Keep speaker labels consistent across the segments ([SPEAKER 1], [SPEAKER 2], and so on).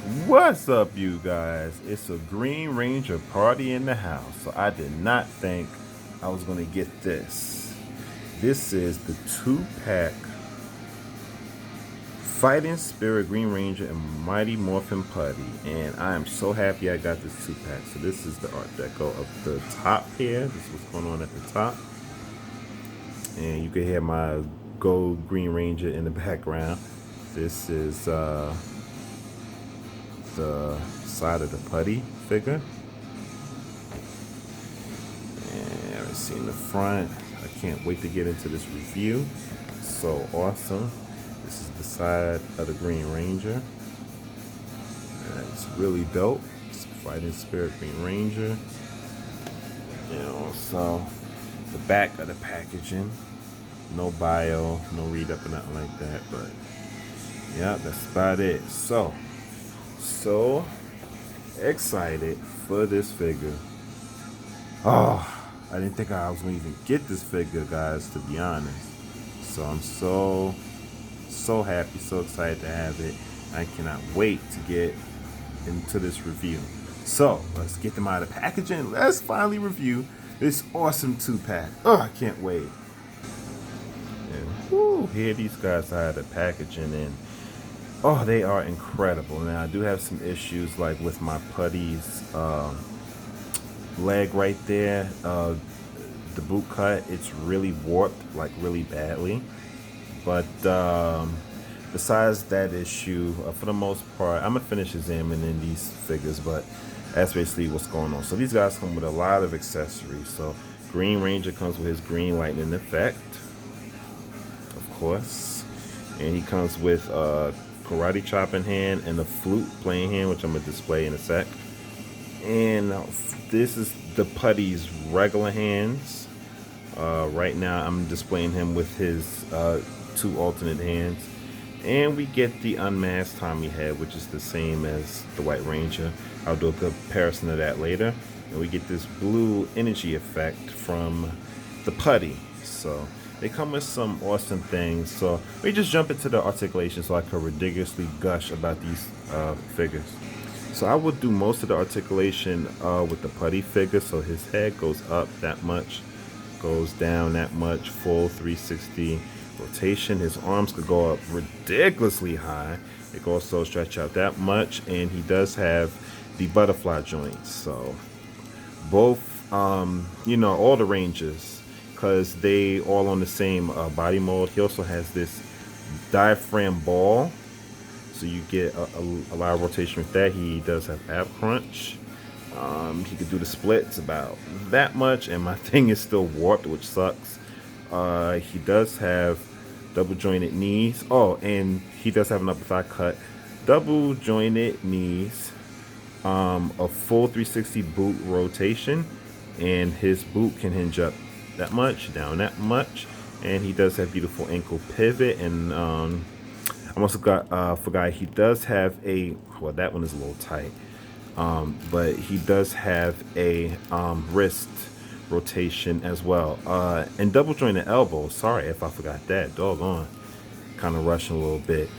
[SPEAKER 1] What's up, you guys? It's a Green Ranger party in the house. So I did not think I was going to get this. This is the 2-pack Fighting Spirit Green Ranger and Mighty Morphin Putty. And I am so happy I got this 2-pack. So this is the art deco of the top here. This is what's going on at the top. And you can hear my gold Green Ranger in the background. This is the side of the Putty figure. And I've seen the front. I can't wait to get into this review. So awesome. This is the side of the Green Ranger. And it's really dope. It's Fighting Spirit Green Ranger. So the back of the packaging. No bio, no read up or nothing like that. But yeah, that's about it. So excited for this figure. Oh, I didn't think I was gonna even get this figure, guys, to be honest. So I'm so happy, so excited to have it. I cannot wait to get into this review. So let's get them out of the packaging. Let's finally review this awesome 2-pack. Oh, I can't wait. And whoo, here these guys out of the packaging, and oh, they are incredible. Now I do have some issues, like with my Putty's leg right there. The boot cut, it's really warped, like really badly. But besides that issue, for the most part, I'm gonna finish examining these figures, but that's basically what's going on. So these guys come with a lot of accessories. So Green Ranger comes with his green lightning effect, of course, and he comes with karate chop in hand and the flute playing hand, which I'm gonna display in a sec. And this is the Putty's regular hands. Right now I'm displaying him with his 2 alternate hands. And we get the unmasked Tommy head, which is the same as the White Ranger. I'll do a comparison of that later. And we get this blue energy effect from the Putty. So they come with some awesome things. So we just jump into the articulation so I can ridiculously gush about these figures. So I will do most of the articulation with the Putty figure. So his head goes up that much, goes down that much, full 360 rotation. His arms could go up ridiculously high. It can also stretch out that much, and he does have the butterfly joints. So both, all the Rangers, because they all on the same body mold. He also has this diaphragm ball, so you get a lot of rotation with that. He does have ab crunch. He could do the splits about that much, and my thing is still warped, which sucks. He does have double jointed knees. Oh, and he does have an upper thigh cut, double jointed knees, a full 360 boot rotation, and his boot can hinge up that much, down that much, and he does have beautiful ankle pivot. And I also forgot he does have a, well, that one is a little tight, but he does have a wrist rotation as well, and double jointed elbow. Sorry if I forgot that. Doggone, kind of rushing a little bit.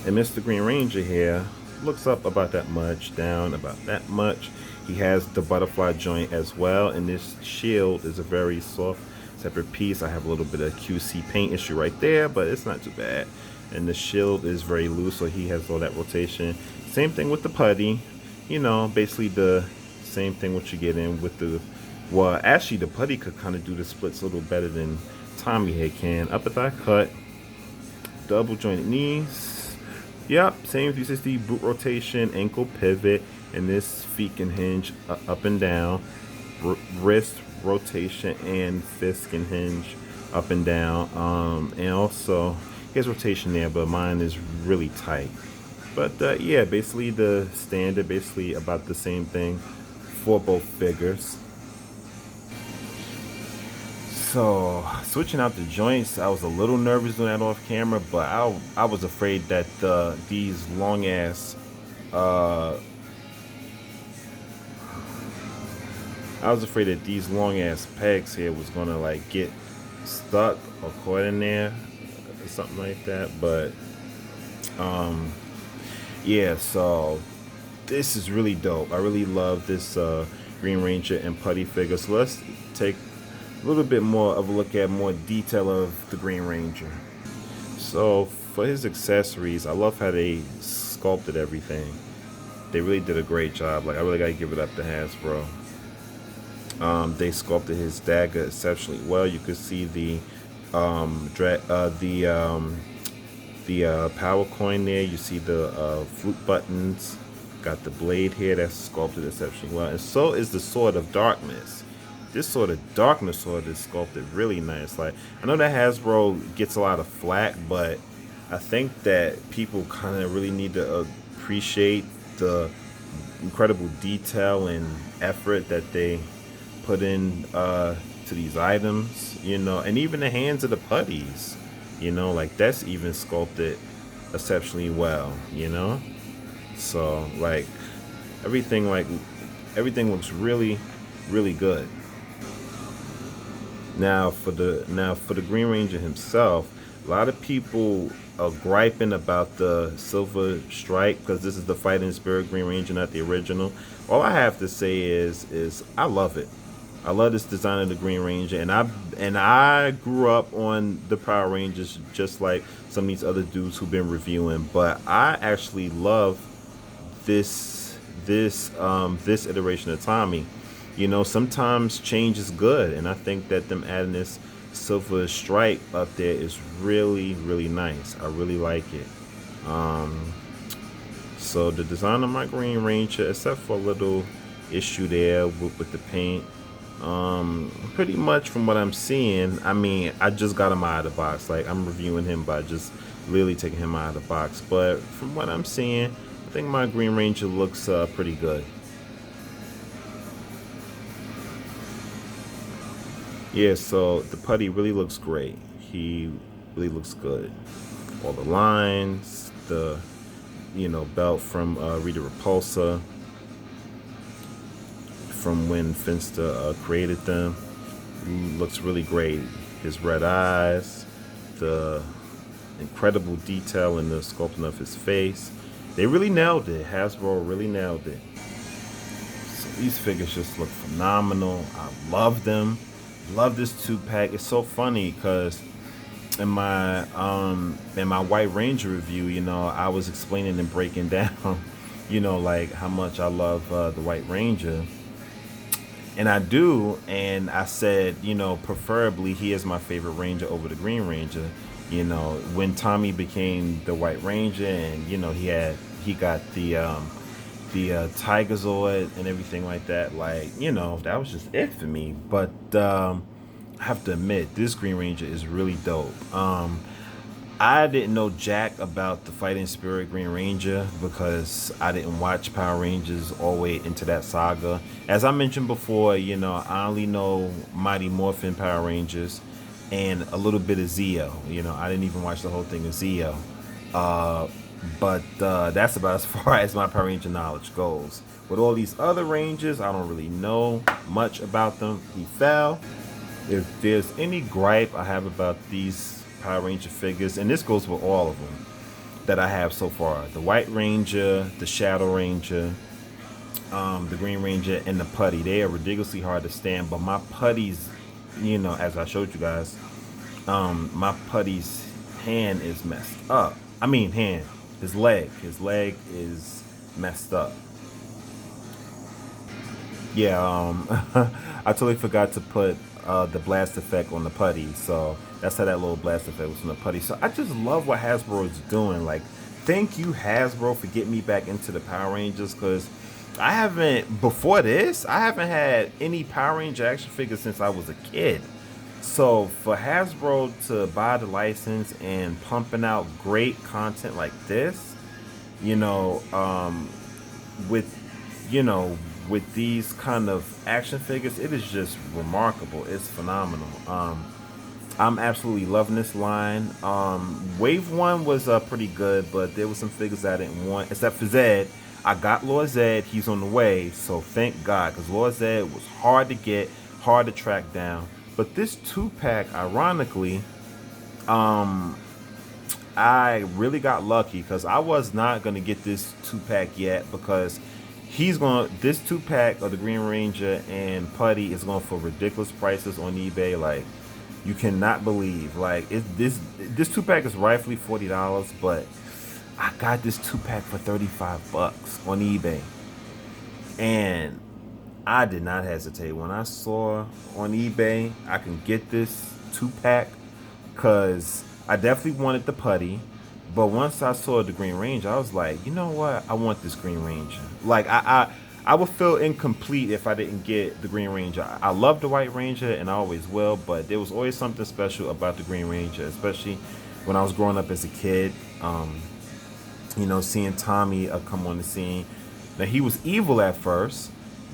[SPEAKER 1] And Mr. Green Ranger here looks up about that much, down about that much. He has the butterfly joint as well, and this shield is a very soft separate piece. I have a little bit of QC paint issue right there, but it's not too bad. And the shield is very loose, so he has all that rotation. Same thing with the Putty, basically the same thing what you get in with the, well, actually the Putty could kind of do the splits a little better than Tommy head can. Upper thigh cut, double jointed knees, yep, same 360 boot rotation, ankle pivot, and this feet can hinge up and down, wrist rotation, and fist can hinge up and down, and also he has rotation there, but mine is really tight. But yeah, basically the standard, basically about the same thing for both figures. So switching out the joints, I was a little nervous doing that off camera, but I was afraid that these long ass pegs here was gonna like get stuck or caught in there or something like that. But Yeah, so this is really dope. I really love this Green Ranger and Putty figure. So let's take a little bit more of a look at more detail of the Green Ranger. So for his accessories, I love how they sculpted everything. They really did a great job. Like, I really gotta give it up to Hasbro. They sculpted his dagger exceptionally well. You could see the power coin there. You see the flute buttons. Got the blade here that's sculpted exceptionally well, and so is the sword of darkness. This sort of darkness sword is sculpted really nice. Like, I know that Hasbro gets a lot of flack, but I think that people kind of really need to appreciate the incredible detail and effort that they put in to these items, and even the hands of the putties, like that's even sculpted exceptionally well. So everything like everything looks really, really good. Now for the Green Ranger himself, a lot of people are griping about the silver stripe because this is the Fighting Spirit Green Ranger, not the original. All I have to say is I love it. I love this design of the Green Ranger, and I grew up on the Power Rangers just like some of these other dudes who've been reviewing. But I actually love this iteration of Tommy. Sometimes change is good, and I think that them adding this silver stripe up there is really, really nice. I really like it. So the design of my Green Ranger, except for a little issue there with the paint, pretty much from what I'm seeing, I mean, I just got him out of the box. Like, I'm reviewing him by just literally taking him out of the box. But from what I'm seeing, I think my Green Ranger looks pretty good. Yeah, so the putty really looks great. He really looks good. All the lines, the belt from Rita Repulsa from when Finsta created them. Looks really great. His red eyes, the incredible detail in the sculpting of his face. They really nailed it. Hasbro really nailed it. So these figures just look phenomenal. I love them. Love this 2-pack. It's so funny because in my White Ranger review, I was explaining and breaking down, like how much I love the White Ranger. And I do, and I said, preferably he is my favorite Ranger over the Green Ranger. When Tommy became the White Ranger, and he got the Tiger Zord and everything like that. Like, that was just it for me. But I have to admit, this Green Ranger is really dope. I didn't know jack about the Fighting Spirit Green Ranger because I didn't watch Power Rangers all the way into that saga. As I mentioned before, I only know Mighty Morphin Power Rangers and a little bit of Zeo. I didn't even watch the whole thing of Zeo. But that's about as far as my Power Ranger knowledge goes. With all these other Rangers, I don't really know much about them. He fell. If there's any gripe I have about these Power Ranger figures, and this goes with all of them that I have so far: the White Ranger, the Shadow Ranger, the Green Ranger, and the Putty. They are ridiculously hard to stand, but my Putty's, as I showed you guys, my Putty's hand is messed up. I mean, his leg is messed up. Yeah, I totally forgot to put the blast effect on the Putty, so that's how that little blast effect was on the Putty. So I just love what Hasbro is doing. Like, thank you, Hasbro, for getting me back into the Power Rangers, because before this, I haven't had any Power Ranger action figures since I was a kid. So for Hasbro to buy the license and pumping out great content like this, you know, with with these kind of action figures, it is just remarkable. It's phenomenal. I'm absolutely loving this line. Wave one was pretty good, but there were some figures I didn't want, except for Zed. I got Lord Zed. He's on the way, so thank God, because Lord Zed was hard to get, hard to track down. But this 2-pack, ironically, I really got lucky because I was not gonna get this 2-pack yet because this 2-pack of the Green Ranger and Putty is going for ridiculous prices on eBay. Like you cannot believe. Like this 2-pack is rightfully $40, but I got this 2-pack for $35 on eBay, and I did not hesitate when I saw on eBay I can get this 2-pack because I definitely wanted the Putty. But once I saw the Green Ranger, I was like, you know what? I want this Green Ranger. Like I would feel incomplete if I didn't get the Green Ranger. I love the White Ranger and I always will, but there was always something special about the Green Ranger, especially when I was growing up as a kid. You know, seeing Tommy come on the scene. Now he was evil at first,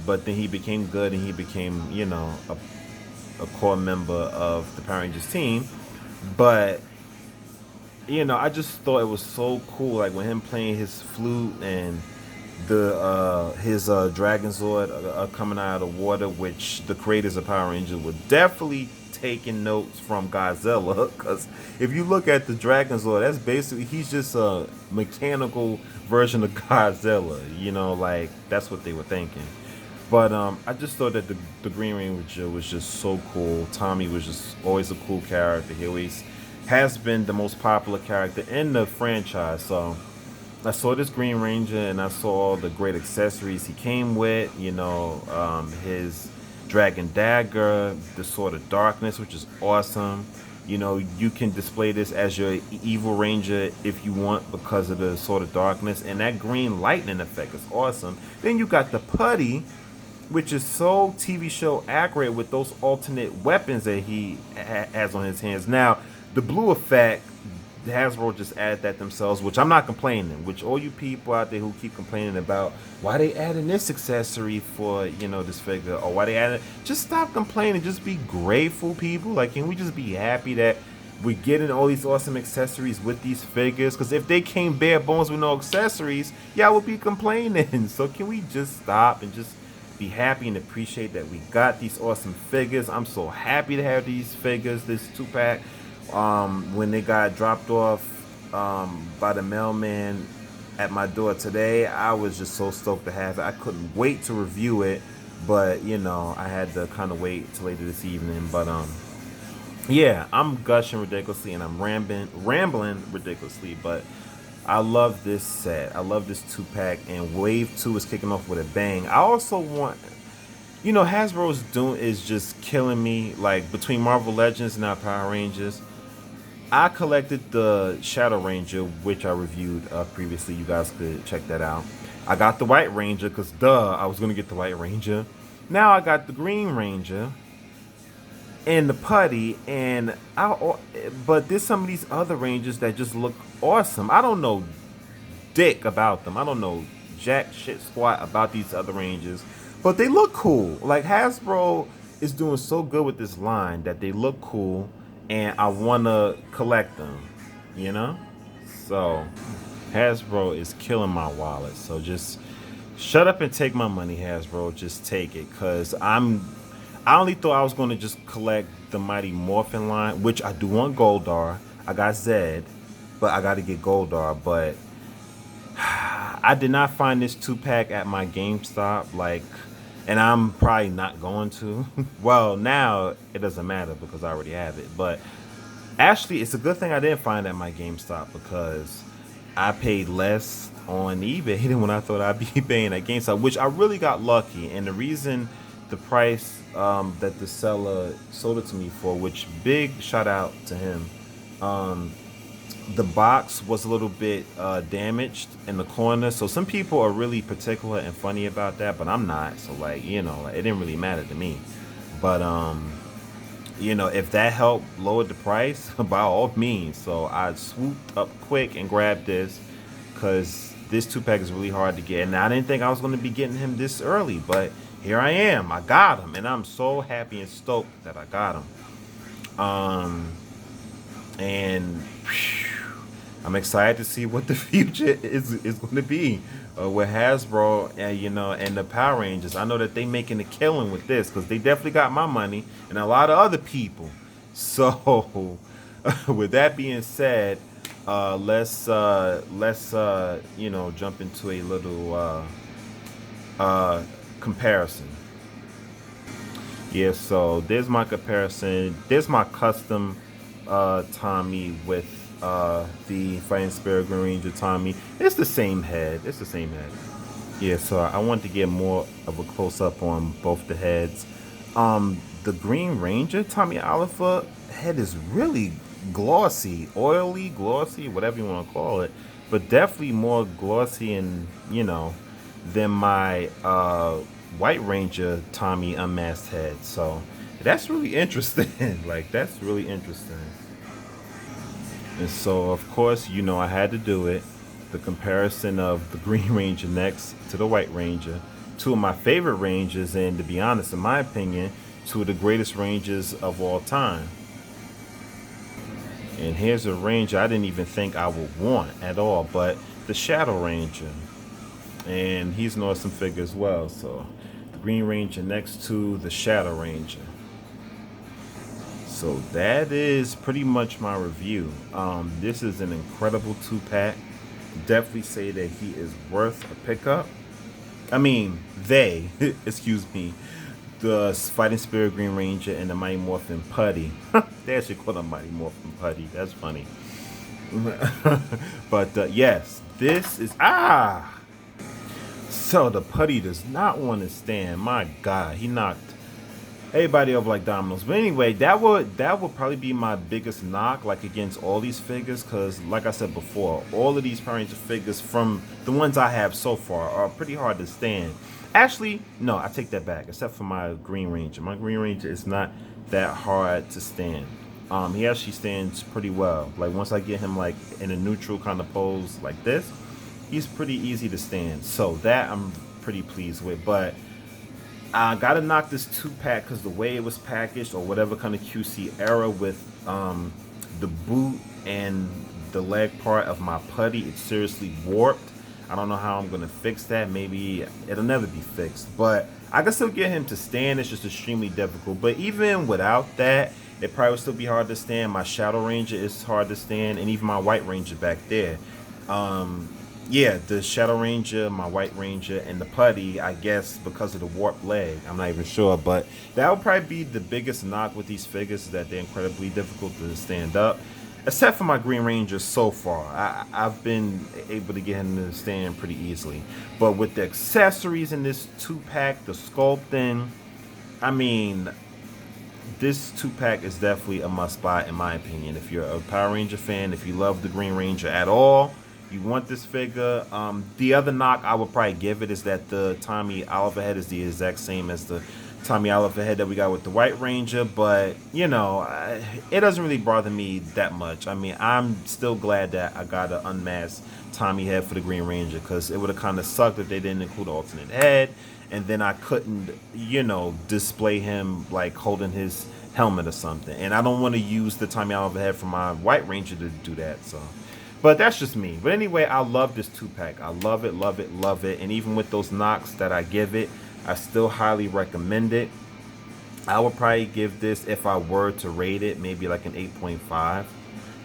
[SPEAKER 1] but then he became good and he became, you know, a core member of the Power Rangers team. But you know, I just thought it was so cool, like when him playing his flute and the his Dragon Zord coming out of the water, which the creators of Power Rangers were definitely taking notes from Godzilla. Because if you look at the Dragon Zord, that's basically he's just a mechanical version of Godzilla. You know, like that's what they were thinking. But I just thought that the Green Ranger was just so cool. Tommy was just always a cool character. He always has been the most popular character in the franchise. So I saw this Green Ranger and I saw all the great accessories he came with. You know, his Dragon Dagger, the Sword of Darkness, which is awesome. You know, you can display this as your Evil Ranger if you want because of the Sword of Darkness. And that green lightning effect is awesome. Then you got the Putty, which is so TV show accurate with those alternate weapons that he has on his hands. Now, the blue effect, Hasbro just added that themselves, which I'm not complaining. Which all you people out there who keep complaining about why they adding this accessory for, you know, this figure, or why they added, just stop complaining. Just be grateful, people. Like, can we just be happy that we're getting all these awesome accessories with these figures? Because if they came bare bones with no accessories, y'all would be complaining. So can we just stop and just be happy and appreciate that we got these awesome figures? I'm so happy to have these figures, this 2-pack. When they got dropped off by the mailman at my door today, I was just so stoked to have it. I couldn't wait to review it, but you know, I had to kind of wait till later this evening. But yeah, I'm gushing ridiculously and I'm rambling ridiculously, but I love this set. I love this 2-pack, and Wave 2 is kicking off with a bang. I also want, you know, Hasbro's doing is just killing me. Like between Marvel Legends and now Power Rangers, I collected the Shadow Ranger, which I reviewed previously. You guys could check that out. I got the White Ranger because I was gonna get the White Ranger. Now I got the Green Ranger and the Putty, and but there's some of these other Rangers that just look awesome. I don't know dick about them. I don't know jack shit squat about these other Rangers, but they look cool. Like Hasbro is doing so good with this line that they look cool, and I want to collect them, you know? So Hasbro is killing my wallet. So just shut up and take my money, Hasbro. Just take it, because I only thought I was going to just collect the Mighty Morphin line, which I do want Goldar. I got Zed, but I got to get Goldar. But I did not find this 2-pack at my GameStop, like, and I'm probably not going to. Well, now it doesn't matter because I already have it. But actually, it's a good thing I didn't find it at my GameStop, because I paid less on eBay than when I thought I'd be paying at GameStop, which I really got lucky. And the reason the price that the seller sold it to me for, which big shout out to him, the box was a little bit damaged in the corner. So some people are really particular and funny about that, but I'm not. So like, you know, like, it didn't really matter to me. But you know, if that helped lower the price, by all means. So I swooped up quick and grabbed this, because this 2-pack is really hard to get, and I didn't think I was going to be getting him this early, but here I am. I got him, and I'm so happy and stoked that I got him. And I'm excited to see what the future is going to be with Hasbro and, you know, and the Power Rangers. I know that they making a killing with this, because they definitely got my money and a lot of other people. So with that being said, Let's you know, jump into a little comparison. Yeah, so there's my comparison. There's my custom Tommy with the Fighting Spirit Green Ranger Tommy. It's the same head. It's the same head. Yeah, so I want to get more of a close up on both the heads. The Green Ranger Tommy Oliver head is really glossy, oily, glossy, whatever you want to call it, but definitely more glossy and you know than my White Ranger Tommy unmasked head. So that's really interesting. Like that's really interesting. And so, of course, you know, I had to do it. The comparison of the Green Ranger next to the White Ranger. Two of my favorite Rangers, and to be honest, in my opinion, two of the greatest Rangers of all time. And here's a Ranger I didn't even think I would want at all, but the Shadow Ranger. And he's an awesome figure as well. So, the Green Ranger next to the Shadow Ranger. So that is pretty much my review. This is an incredible 2-pack. Definitely say that he is worth a pickup. I mean, they, excuse me, the Fighting Spirit Green Ranger and the Mighty Morphin Putty. They actually call him Mighty Morphin Putty. That's funny. But yes, this is So the Putty does not want to stand. My God, he knocked everybody over like dominoes. But anyway, that would probably be my biggest knock, like against all these figures, because like I said before, all of these Power Ranger figures from the ones I have so far are pretty hard to stand. Actually, no, I take that back. Except for my Green Ranger. My Green Ranger is not that hard to stand. He actually stands pretty well. Like once I get him like in a neutral kind of pose like this, he's pretty easy to stand. So that I'm pretty pleased with. But I gotta knock this 2-pack because the way it was packaged, or whatever kind of QC error with the boot and the leg part of my Putty, it's seriously warped. I don't know how I'm gonna fix that. Maybe it'll never be fixed, but I can still get him to stand. It's just extremely difficult. But even without that, it probably would still be hard to stand. My Shadow Ranger is hard to stand, and even my White Ranger back there. Yeah, the Shadow Ranger, my White Ranger, and the Putty, I guess because of the warped leg. I'm not even sure, but that would probably be the biggest knock with these figures, is that they're incredibly difficult to stand up. Except for my Green Ranger so far. I've been able to get him to stand pretty easily. But with the accessories in this 2-pack, the sculpting, I mean, this 2-pack is definitely a must-buy in my opinion. If you're a Power Ranger fan, if you love the Green Ranger at all, you want this figure. The other knock I would probably give it is that the Tommy Oliver head is the exact same as the Tommy Oliver head that we got with the White Ranger, but you know, it doesn't really bother me that much. I mean, I'm still glad that I got an unmasked Tommy head for the Green Ranger, because it would have kind of sucked if they didn't include an alternate head, and then I couldn't, you know, display him like holding his helmet or something. And I don't want to use the Tommy Oliver head for my White Ranger to do that, so. But that's just me. But anyway, I love this 2-pack. I love it, love it, love it. And even with those knocks that I give it, I still highly recommend it. I would probably give this, if I were to rate it, maybe like an 8.5.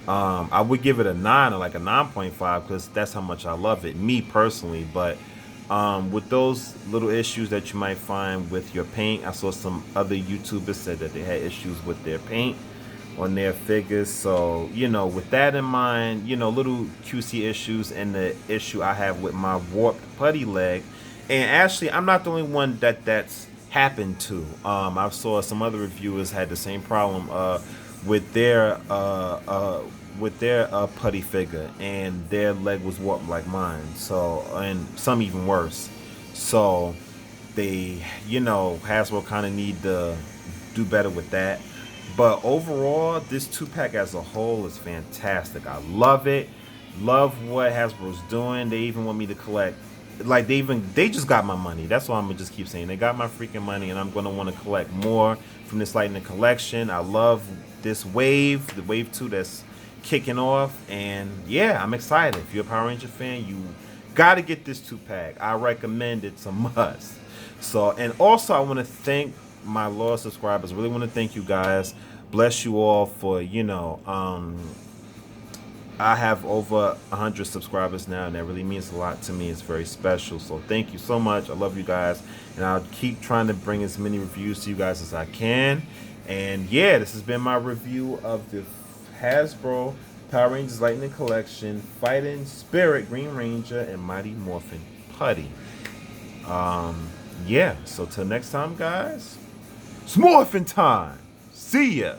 [SPEAKER 1] I would give it a 9 or like a 9.5 because that's how much I love it, me personally. But with those little issues that you might find with your paint, I saw some other YouTubers said that they had issues with their paint on their figures. So, you know, with that in mind, you know, little QC issues and the issue I have with my warped Putty leg. And actually, I'm not the only one that's happened to. I saw some other reviewers had the same problem with their Putty figure, and their leg was warped like mine. So, and some even worse. So they, you know, Hasbro kind of need to do better with that. But overall, this 2-pack as a whole is fantastic. I love it. Love what Hasbro's doing. They even want me to collect. Like they just got my money. That's why I'm gonna just keep saying they got my freaking money, and I'm gonna want to collect more from this Lightning collection. I love this wave, the wave 2 that's kicking off, and yeah, I'm excited. If you're a Power Ranger fan, you gotta get this 2-pack. I recommend it's a must. So, and also I want to thank my loyal subscribers. I really want to thank you guys. Bless you all for, you know, I have over 100 subscribers now, and that really means a lot to me. It's very special. So thank you so much. I love you guys, and I'll keep trying to bring as many reviews to you guys as I can. And yeah, this has been my review of the Hasbro Power Rangers Lightning Collection Fighting Spirit Green Ranger and Mighty Morphin Putty. Yeah, so till next time, guys, it's morphin' time. See ya.